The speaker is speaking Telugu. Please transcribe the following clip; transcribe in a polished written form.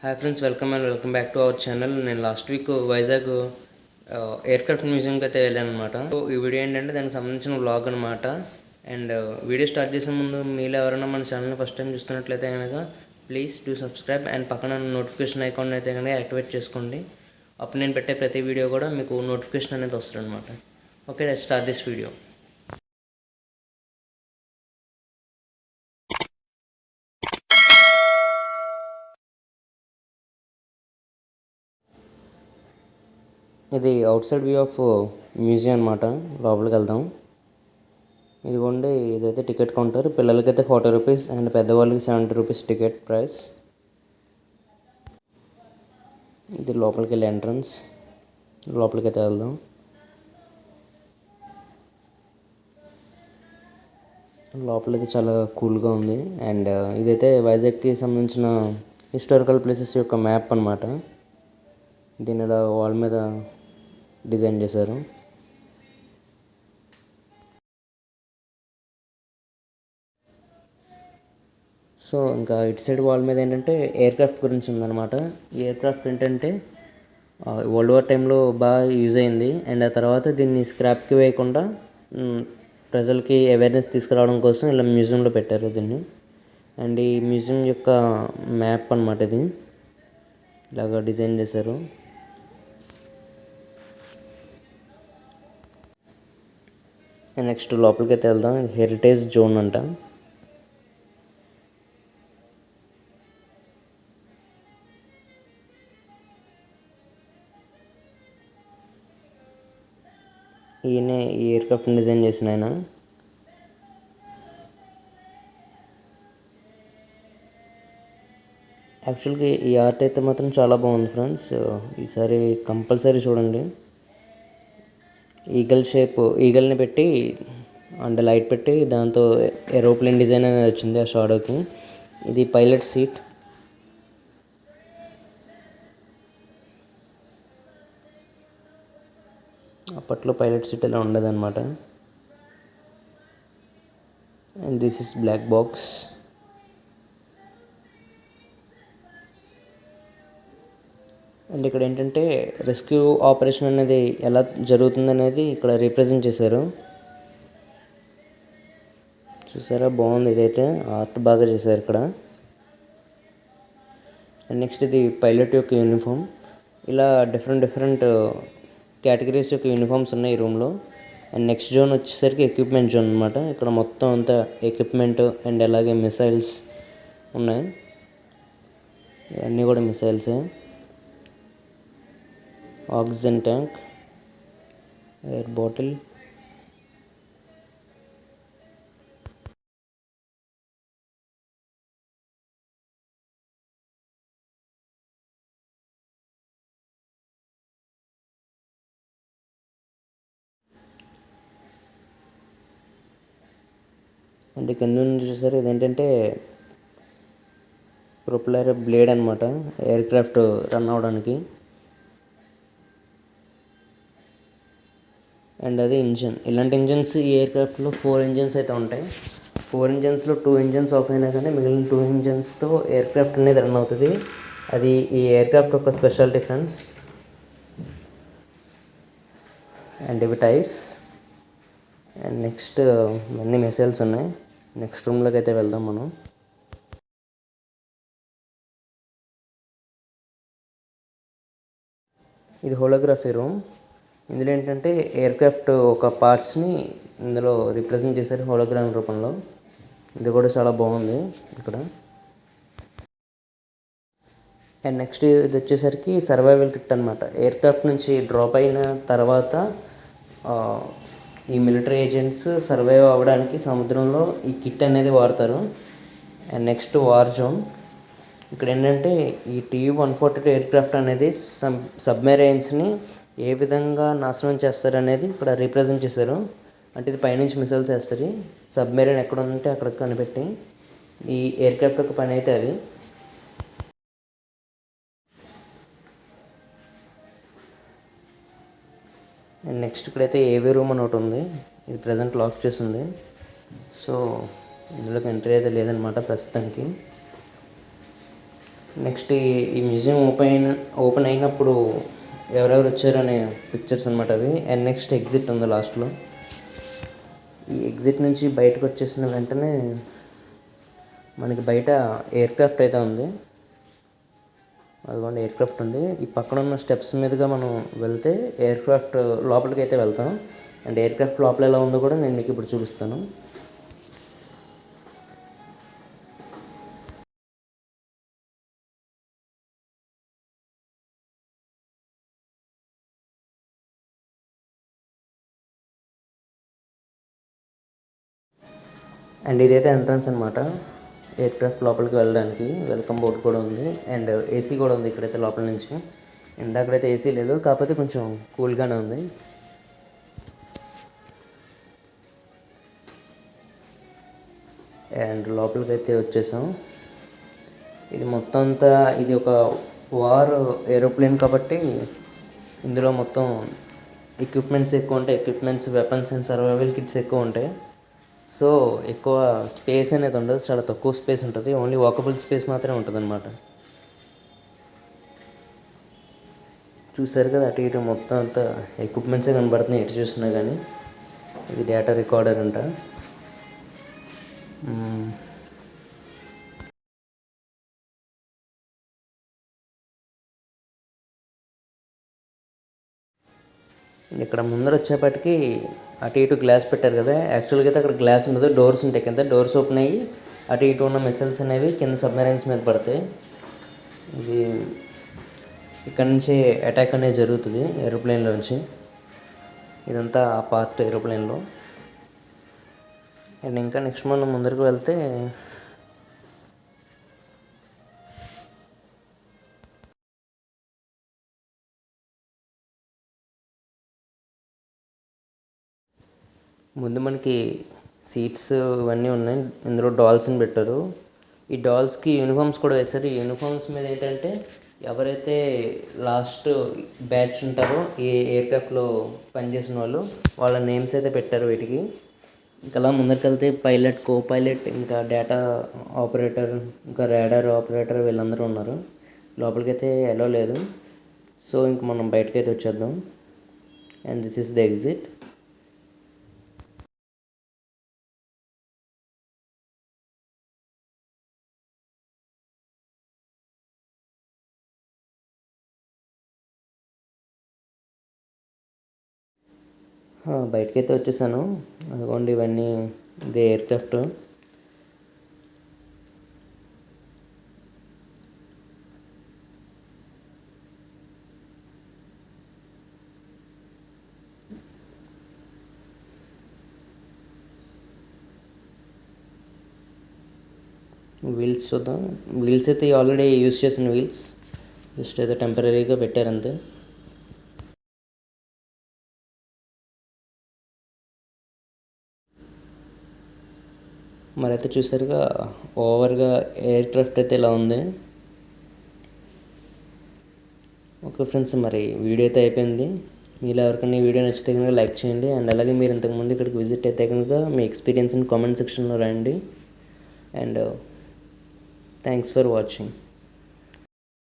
Hi friends, welcome back to our channel. నేను లాస్ట్ వీక్ వైజాగ్ ఎయిర్క్రాఫ్ట్ మ్యూజియంకి అయితే వెళ్ళాను అనమాట. సో ఈ వీడియో ఏంటంటే దానికి సంబంధించిన వ్లాగ్ అనమాట. అండ్ వీడియో స్టార్ట్ చేసే ముందు మీరు ఎవరైనా మన ఛానల్ని ఫస్ట్ టైం చూస్తున్నట్లయితే కనుక ప్లీజ్ డూ సబ్స్క్రైబ్ అండ్ పక్కన నోటిఫికేషన్ ఐకాన్ అయితే కనుక యాక్టివేట్ చేసుకోండి. అప్పుడు నేను పెట్టే ప్రతి వీడియో కూడా మీకు నోటిఫికేషన్ అనేది వస్తుంది అనమాట. Okay, let's start this video. ఇది outside view of museum అనమాట. లోపలికి వెళ్దాం. ఇదిగోండి, ఇదైతే టికెట్ కౌంటర్. పిల్లలకైతే 40 రూపీస్ అండ్ పెద్దవాళ్ళకి 70 రూపీస్ టికెట్ ప్రైస్. ఇది లోపలికి వెళ్ళే ఎంట్రన్స్. లోపలికి అయితే వెళ్దాం. లోపలైతే చాలా కూల్గా ఉంది. అండ్ ఇదైతే వైజాగ్కి సంబంధించిన హిస్టారికల్ ప్లేసెస్ యొక్క మ్యాప్ అనమాట. దీని ఇలా వాల్ మీద డిజైన్ చేశారు. సో ఇంకా ఇటు సైడ్ వాల్ మీద ఏంటంటే ఎయిర్క్రాఫ్ట్ గురించి ఉందన్నమాట. ఈ ఎయిర్క్రాఫ్ట్ ఏంటంటే వరల్డ్ వార్ టైంలో బాగా యూజ్ అయింది. అండ్ ఆ తర్వాత దీన్ని స్క్రాప్కి వేయకుండా ప్రజలకి అవేర్నెస్ తీసుకురావడం కోసం ఇలా మ్యూజియంలో పెట్టారు దీన్ని. అండ్ ఈ మ్యూజియం యొక్క మ్యాప్ అనమాట ఇది. ఇలాగా డిజైన్ చేశారు. నెక్స్ట్ లోపలికి అయితే వెళ్దాం. ఇది హెరిటేజ్ జోన్ అంట. ఈయనే ఈ ఎయిర్క్రాఫ్ట్ని డిజైన్ చేసిన ఆయన. యాక్చువల్గా ఈ ఆర్ట్ అయితే మాత్రం చాలా బాగుంది ఫ్రెండ్స్. ఈసారి కంపల్సరీ చూడండి. ఈగల్ని పెట్టి అండ్ లైట్ పెట్టి దాంతో ఏరోప్లేన్ డిజైన్ అనేది వచ్చింది ఆ షాడోకి. ఇది పైలట్ సీట్. అప్పట్లో పైలట్ సీట్ ఇలా ఉండదన్నమాట. And this is black box. And ఇక్కడ ఏంటంటే రెస్క్యూ ఆపరేషన్ అనేది ఎలా జరుగుతుంది అనేది ఇక్కడ రిప్రజెంట్ చేశారు. చూసారా, బాగుంది. ఇదైతే ఆర్ట్ బాగా చేశారు ఇక్కడ. అండ్ నెక్స్ట్ ఇది పైలట్ యొక్క యూనిఫామ్. ఇలా డిఫరెంట్ కేటగిరీస్ యొక్క యూనిఫామ్స్ ఉన్నాయి ఈ రూమ్లో. అండ్ నెక్స్ట్ జోన్ వచ్చేసరికి ఎక్విప్మెంట్ జోన్ అనమాట. ఇక్కడ మొత్తం అంతా ఎక్విప్మెంట్ అండ్ అలాగే మిసైల్స్ ఉన్నాయి. ఇవన్నీ కూడా మిసైల్సే. Oxygen tank, air bottle, and కింద నుంచి చూసారు ఇదేంటంటే ప్రొపెల్లర్ బ్లేడ్ అనమాట, ఎయిర్క్రాఫ్ట్ రన్ అవడానికి. అండ్ అది ఇంజన్. ఇలాంటి ఇంజన్స్ ఈ ఎయిర్క్రాఫ్ట్లో 4 ఇంజన్స్ అయితే ఉంటాయి. 4 ఇంజన్స్లో 2 ఇంజన్స్ ఆఫ్ అయినా కానీ మిగిలిన 2 ఇంజన్స్తో ఎయిర్క్రాఫ్ట్ అనేది రన్ అవుతుంది. అది ఈ ఎయిర్క్రాఫ్ట్ ఒక స్పెషాలిటీ ఫ్రెండ్స్. అండ్ ఇవి టైర్స్. అండ్ నెక్స్ట్ అన్ని మిసైల్స్ ఉన్నాయి. నెక్స్ట్ రూమ్లోకి అయితే వెళ్దాం మనం. ఇది హోలోగ్రఫీ రూమ్. ఇందులో ఏంటంటే ఎయిర్క్రాఫ్ట్ ఒక పార్ట్స్ని ఇందులో రిప్రజెంట్ చేశారు హోలోగ్రామ్ రూపంలో. ఇది కూడా చాలా బాగుంది ఇక్కడ. అండ్ నెక్స్ట్ ఇది వచ్చేసరికి సర్వైవల్ కిట్ అనమాట. ఎయిర్క్రాఫ్ట్ నుంచి డ్రాప్ అయిన తర్వాత ఈ మిలిటరీ ఏజెంట్స్ సర్వైవ్ అవ్వడానికి సముద్రంలో ఈ కిట్ అనేది వాడతారు. And next war zone. ఇక్కడ ఏంటంటే ఈ TU-142 ఎయిర్క్రాఫ్ట్ అనేది సబ్మెరైన్స్ని ఏ విధంగా నాశనం చేస్తారనేది ఇక్కడ రిప్రజెంట్ చేశారు. అంటే ఇది పైనుంచి మిసైల్స్ వేస్తారు. సబ్మెరైన్ ఎక్కడ ఉంటే అక్కడ కనిపెట్టి ఈ ఎయిర్క్రాఫ్ట్ యొక్క పని అయితే అది. అండ్ నెక్స్ట్ ఇక్కడైతే ఏవీ రూమ్ అని ఒకటి ఉంది. ఇది ప్రజెంట్ లాక్ చేసి ఉంది. సో ఇందులోకి ఎంట్రీ అయితే లేదనమాట ప్రస్తుతానికి. నెక్స్ట్ ఈ మ్యూజియం ఓపెన్ అయినప్పుడు ఎవరెవరు వచ్చారనే పిక్చర్స్ అనమాట అవి. అండ్ నెక్స్ట్ ఎగ్జిట్ ఉంది లాస్ట్లో. ఈ ఎగ్జిట్ నుంచి బయటకు వచ్చేసిన వెంటనే మనకి బయట ఎయిర్ క్రాఫ్ట్ అయితే ఉంది. అదిగోండి ఎయిర్ క్రాఫ్ట్ ఉంది. ఈ పక్కన ఉన్న స్టెప్స్ మీదుగా మనం వెళ్తే ఎయిర్ క్రాఫ్ట్ లోపలికి అయితే వెళ్తాం. అండ్ ఎయిర్ క్రాఫ్ట్ లోపల ఎలా ఉందో కూడా నేను మీకు ఇప్పుడు చూపిస్తాను. అండ్ ఇదైతే ఎంట్రన్స్ అనమాట ఎయిర్ క్రాఫ్ట్ లోపలికి వెళ్ళడానికి. వెల్కమ్ బోర్డ్ కూడా ఉంది. అండ్ ఏసీ కూడా ఉంది ఇక్కడైతే లోపల నుంచి. ఇందాకడైతే ఏసీ లేదు, కాకపోతే కొంచెం కూల్గానే ఉంది. అండ్ లోపలికి అయితే వచ్చేసాం. ఇది మొత్తం అంతా ఇది ఒక వార్ ఏరోప్లేన్ కాబట్టి ఇందులో మొత్తం ఎక్విప్మెంట్స్ ఎక్కువ ఉంటాయి. Equipments, weapons and survival kits ఎక్కువ ఉంటాయి. సో ఎక్కువ స్పేస్ అనేది ఉండదు, చాలా తక్కువ స్పేస్ ఉంటుంది. ఓన్లీ వాకబుల్ స్పేస్ మాత్రమే ఉంటుంది అనమాట. చూసారు కదా, అటు ఇటు మొత్తం అంతా ఎక్విప్మెంట్సే కనబడుతున్నాయి ఎటు చూసినా కానీ. ఇది డేటా రికార్డర్ అంట. ఇక్కడ ముందర వచ్చేపటికి అటు ఇటు గ్లాస్ పెట్టారు కదా. యాక్చువల్గా అయితే అక్కడ గ్లాస్ ఉండదు, డోర్స్ ఉంటాయి కింద. డోర్స్ ఓపెన్ అయ్యి అటు ఇటు ఉన్న మిసైల్స్ అనేవి కింద సబ్మెరైన్స్ మీద పడతాయి. ఇది ఇక్కడ నుంచి అటాక్ అనేది జరుగుతుంది ఏరోప్లేన్లోంచి. ఇదంతా ఆ పార్ట్ ఏరోప్లేన్లో. అండ్ ఇంకా నెక్స్ట్ మనం ముందరకు వెళ్తే ముందు మనకి సీట్స్ ఇవన్నీ ఉన్నాయి. ఇందులో డాల్స్ని పెట్టారు. ఈ డాల్స్కి యూనిఫామ్స్ కూడా వేశారు. ఈ యూనిఫామ్స్ మీద ఏంటంటే ఎవరైతే లాస్ట్ బ్యాచ్ ఉంటారో ఈ ఎయిర్క్రాఫ్ట్లో పనిచేసిన వాళ్ళ నేమ్స్ అయితే పెట్టారు వీటికి. ఇంకా అలా ముందరికి వెళ్తే పైలట్, కో పైలట్, ఇంకా డేటా ఆపరేటర్, ఇంకా రాడార్ ఆపరేటర్ వీళ్ళందరూ ఉన్నారు. లోపలికి అయితే ఎలో లేదు. సో ఇంక మనం బయటకైతే వచ్చేద్దాం. And this is the exit. బయటకైతే వచ్చేసాను. అదిగోండి ఇవన్నీ ఇది ఎయిర్క్రాఫ్ట్. వీల్స్ చూద్దాం. వీల్స్ అయితే ఆల్రెడీ యూజ్ చేసిన వీల్స్, జస్ట్ ఏదో టెంపరీగా పెట్టారంతే. మరైతే చూసారుగా ఓవర్గా ఎయిర్ క్రాఫ్ట్ అయితే ఇలా ఉంది. ఓకే ఫ్రెండ్స్, మరి వీడియో అయితే అయిపోయింది. మీరు ఎవరికైనా ఈ వీడియో నచ్చితే కనుక లైక్ చేయండి. అండ్ అలాగే మీరు ఇంతకుముందు ఇక్కడికి విజిట్ అయితే కనుక మీ ఎక్స్పీరియన్స్ని కామెంట్ సెక్షన్లో రాయండి. And thanks for watching.